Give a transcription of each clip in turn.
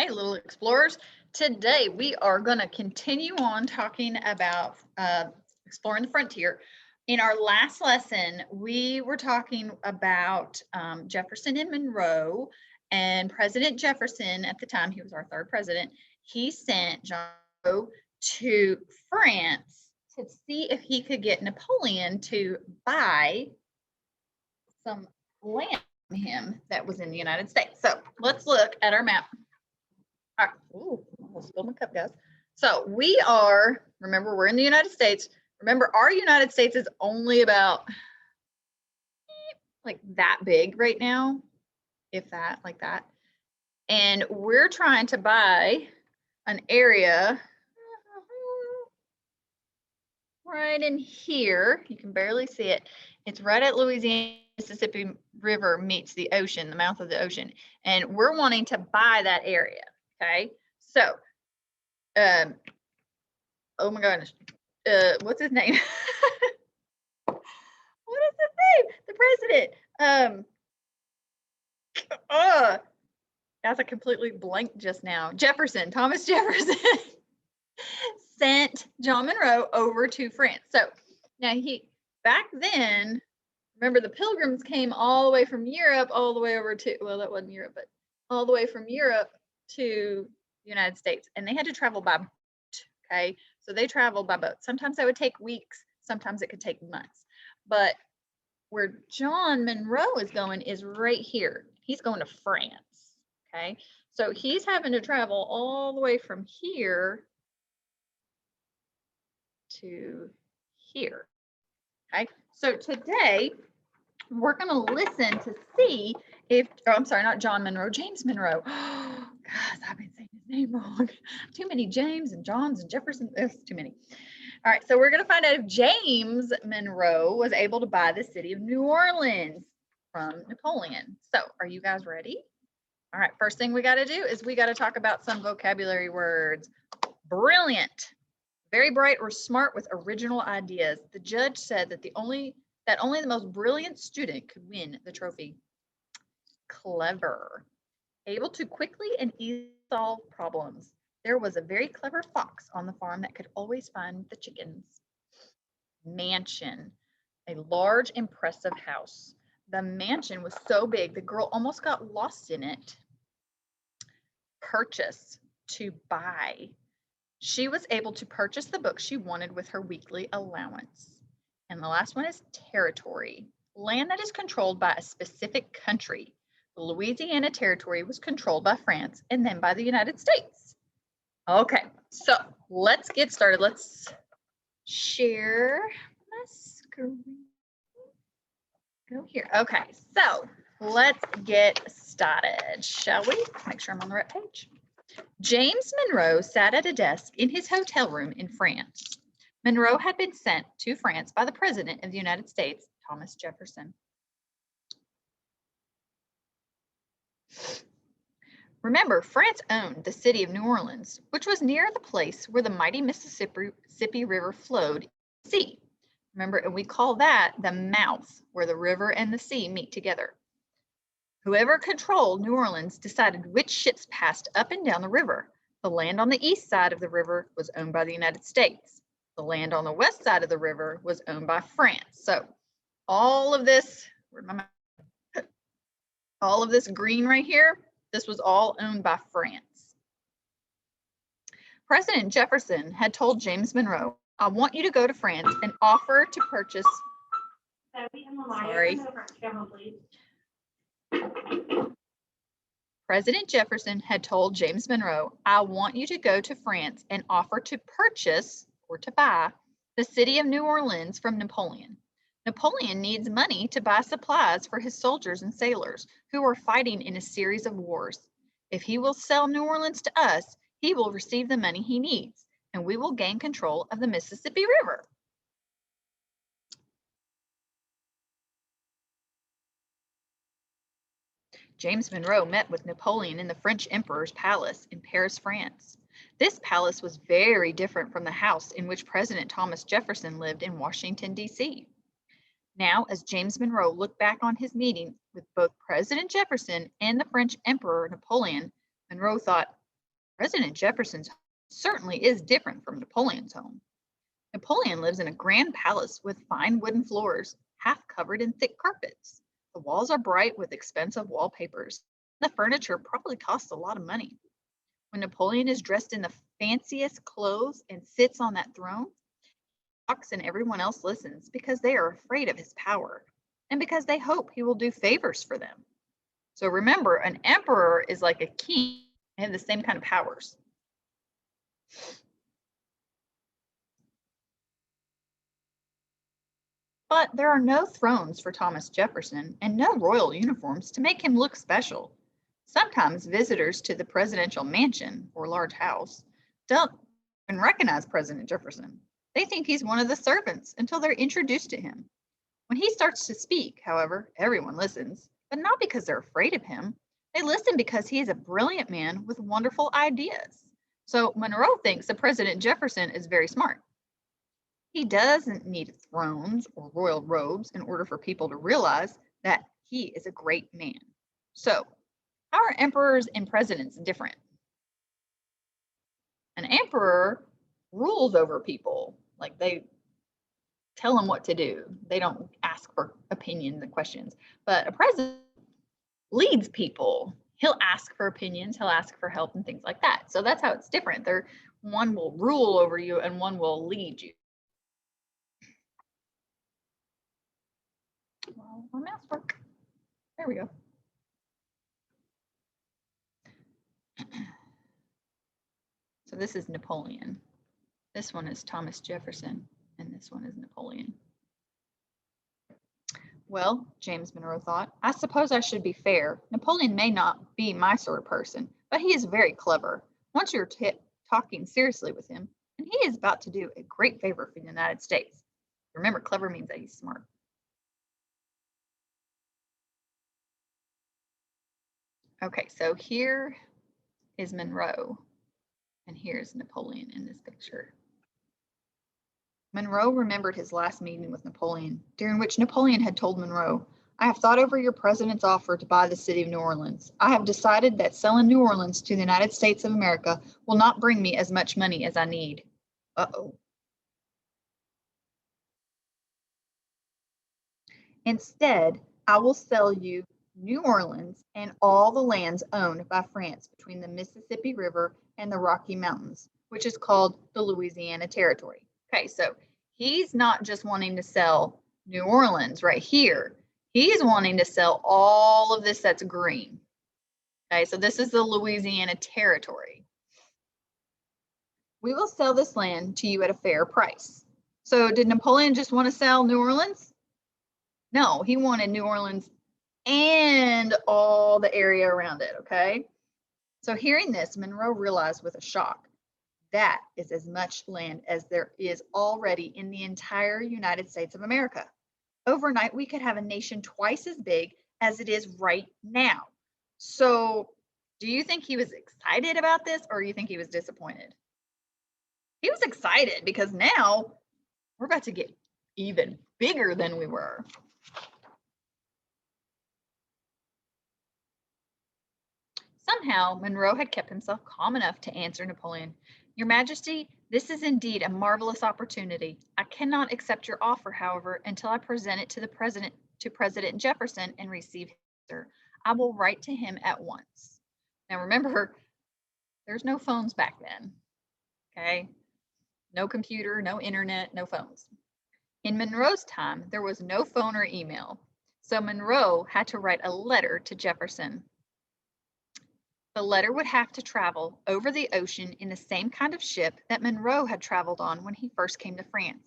Hey, little explorers. Today we are going to continue on talking about exploring the frontier. In our last lesson, we were talking about Jefferson and Monroe, and President Jefferson, at the time, he was our third president, he sent John Monroe to France to see if he could get Napoleon to buy some land from him that was in the United States. So let's look at our map. All right. Ooh, almost spilled my cup, guys. So we are, remember, we're in the United States. Remember, our United States is only about like that big right now, if that, like that. And we're trying to buy an area right in here. You can barely see it. It's right at Louisiana. Mississippi River meets the ocean, the mouth of the ocean. And we're wanting to buy that area. Okay. So, oh my goodness, what's his name? What is his name? The president. That's a completely blank just now. Jefferson, Thomas Jefferson sent John Monroe over to France. So now back then, remember the Pilgrims came all the way from Europe, all the way over to, well, that wasn't Europe, but all the way from Europe to the United States. And they had to travel by boat, okay? So they traveled by boat. Sometimes that would take weeks. Sometimes it could take months. But where John Monroe is going is right here. He's going to France, okay? So he's having to travel all the way from here to here, okay? So today, we're going to listen to see if, oh, I'm sorry, not John Monroe, James Monroe. Oh, gosh, I've been saying his name wrong. Too many James and Johns and Jefferson. It's too many. All right, so we're going to find out if James Monroe was able to buy the city of New Orleans from Napoleon. So are you guys ready? All right, first thing we got to do is we got to talk about some vocabulary words. Brilliant, very bright or smart with original ideas. The judge said that only the most brilliant student could win the trophy. Clever, able to quickly and easily solve problems. There was a very clever fox on the farm that could always find the chickens. Mansion, a large, impressive house. The mansion was so big, the girl almost got lost in it. Purchase, to buy. She was able to purchase the book she wanted with her weekly allowance. And the last one is territory, land that is controlled by a specific country. The Louisiana Territory was controlled by France and then by the United States. Okay, so let's get started. Let's share my screen. Go here. Okay, so let's get started, shall we? Make sure I'm on the right page. James Monroe sat at a desk in his hotel room in France. Monroe had been sent to France by the President of the United States, Thomas Jefferson. Remember, France owned the city of New Orleans, which was near the place where the mighty Mississippi River flowed in the sea. Remember, and we call that the mouth, where the river and the sea meet together. Whoever controlled New Orleans decided which ships passed up and down the river. The land on the east side of the river was owned by the United States. The land on the west side of the river was owned by France. So all of this, all of this green right here, this was all owned by France. President Jefferson had told James Monroe, I want you to go to France and offer to purchase. Sorry. President Jefferson had told James Monroe, I want you to go to France and offer to purchase or to buy the city of New Orleans from Napoleon. Napoleon needs money to buy supplies for his soldiers and sailors who are fighting in a series of wars. If he will sell New Orleans to us, he will receive the money he needs, and we will gain control of the Mississippi River. James Monroe met with Napoleon in the French Emperor's palace in Paris, France. This palace was very different from the house in which President Thomas Jefferson lived in Washington, D.C. Now, as James Monroe looked back on his meeting with both President Jefferson and the French Emperor Napoleon, Monroe thought, President Jefferson's home certainly is different from Napoleon's home. Napoleon lives in a grand palace with fine wooden floors, half covered in thick carpets. The walls are bright with expensive wallpapers. The furniture probably costs a lot of money. When Napoleon is dressed in the fanciest clothes and sits on that throne, talks and everyone else listens because they are afraid of his power and because they hope he will do favors for them. So remember, an emperor is like a king and have the same kind of powers. But there are no thrones for Thomas Jefferson and no royal uniforms to make him look special. Sometimes visitors to the presidential mansion or large house don't even recognize President Jefferson. They think he's one of the servants until they're introduced to him. When he starts to speak, however, everyone listens, but not because they're afraid of him. They listen because he is a brilliant man with wonderful ideas. So Monroe thinks that President Jefferson is very smart. He doesn't need thrones or royal robes in order for people to realize that he is a great man. So, how are emperors and presidents different? An emperor rules over people, like they tell them what to do. They don't ask for opinions and questions. But a president leads people. He'll ask for opinions, he'll ask for help and things like that. So that's how it's different. One will rule over you and one will lead you. Well, my mouse work. There we go. So this is Napoleon. This one is Thomas Jefferson, and this one is Napoleon. Well, James Monroe thought, I suppose I should be fair. Napoleon may not be my sort of person, but he is very clever. Once you're talking seriously with him, and he is about to do a great favor for the United States. Remember, clever means that he's smart. Okay, so here is Monroe, and here's Napoleon in this picture. Monroe remembered his last meeting with Napoleon, during which Napoleon had told Monroe, I have thought over your president's offer to buy the city of New Orleans. I have decided that selling New Orleans to the United States of America will not bring me as much money as I need. Uh-oh. Instead, I will sell you New Orleans and all the lands owned by France between the Mississippi River and the Rocky Mountains, which is called the Louisiana Territory. Okay, so he's not just wanting to sell New Orleans right here. He's wanting to sell all of this that's green. Okay, so this is the Louisiana Territory. We will sell this land to you at a fair price. So did Napoleon just want to sell New Orleans? No, he wanted New Orleans and all the area around it, okay? So hearing this, Monroe realized with a shock, that is as much land as there is already in the entire United States of America. Overnight, we could have a nation twice as big as it is right now. So do you think he was excited about this or you think he was disappointed? He was excited because now we're about to get even bigger than we were. Somehow, Monroe had kept himself calm enough to answer Napoleon, Your Majesty, this is indeed a marvelous opportunity. I cannot accept your offer, however, until I present it to President Jefferson and receive his answer. I will write to him at once. Now remember, there's no phones back then, okay? No computer, no internet, no phones. In Monroe's time, there was no phone or email, so Monroe had to write a letter to Jefferson. The letter would have to travel over the ocean in the same kind of ship that Monroe had traveled on when he first came to France.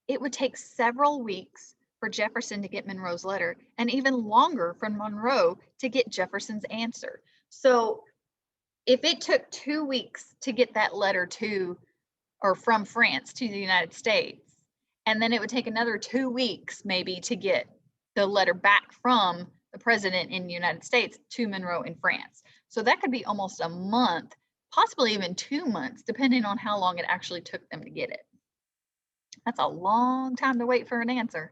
It would take several weeks for Jefferson to get Monroe's letter and even longer for Monroe to get Jefferson's answer. So if it took 2 weeks to get that letter to or from France to the United States, and then it would take another 2 weeks maybe to get the letter back from the president in the United States to Monroe in France. So that could be almost a month, possibly even 2 months, depending on how long it actually took them to get it. That's a long time to wait for an answer.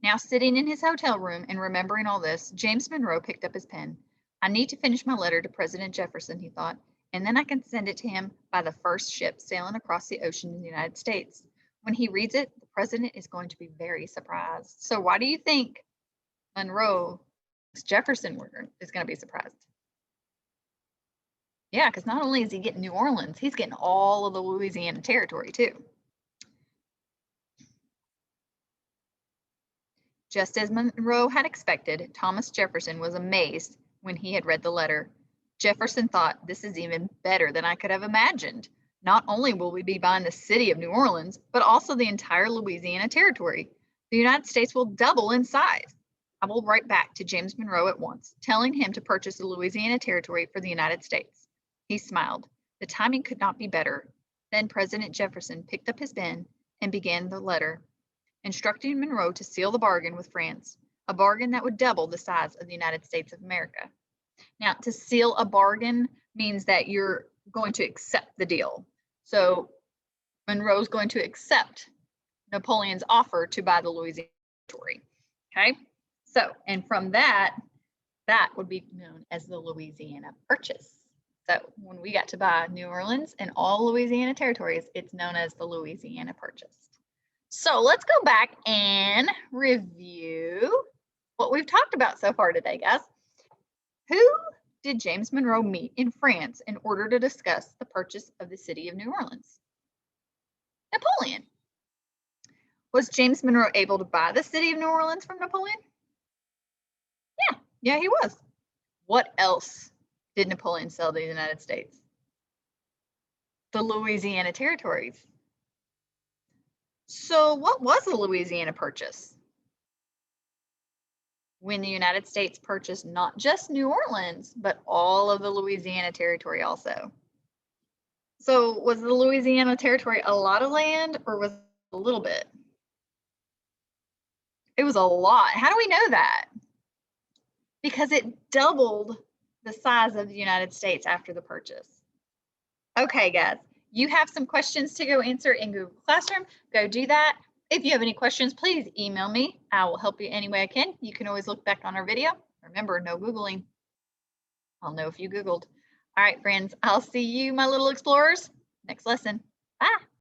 Now, sitting in his hotel room and remembering all this, James Monroe picked up his pen. I need to finish my letter to President Jefferson, he thought, and then I can send it to him by the first ship sailing across the ocean in the United States. When he reads it, the president is going to be very surprised. So why do you think Monroe Jefferson is going to be surprised? Yeah, because not only is he getting New Orleans, he's getting all of the Louisiana Territory too. Just as Monroe had expected, Thomas Jefferson was amazed when he had read the letter. Jefferson thought, this is even better than I could have imagined. Not only will we be buying the city of New Orleans, but also the entire Louisiana Territory. The United States will double in size. I will write back to James Monroe at once, telling him to purchase the Louisiana Territory for the United States. He smiled. The timing could not be better. Then President Jefferson picked up his pen and began the letter, instructing Monroe to seal the bargain with France, a bargain that would double the size of the United States of America. Now, to seal a bargain means that you're going to accept the deal. So Monroe's going to accept Napoleon's offer to buy the Louisiana Territory. Okay, so, and from that would be known as the Louisiana Purchase. So when we got to buy New Orleans and all Louisiana territories, it's known as the Louisiana Purchase. So let's go back and review what we've talked about so far today, guys. Who did James Monroe meet in France in order to discuss the purchase of the city of New Orleans? Napoleon. Was James Monroe able to buy the city of New Orleans from Napoleon? Yeah, he was. What else did Napoleon sell to the United States? The Louisiana territories. So what was the Louisiana Purchase? When the United States purchased not just New Orleans, but all of the Louisiana Territory also. So was the Louisiana Territory a lot of land or was it a little bit? It was a lot. How do we know that? Because it doubled the size of the United States after the purchase. Okay, guys, you have some questions to go answer in Google Classroom. Go do that. If you have any questions, please email me. I will help you any way I can. You can always look back on our video. Remember, no Googling. I'll know if you Googled. All right, friends, I'll see you, my little explorers, next lesson. Bye.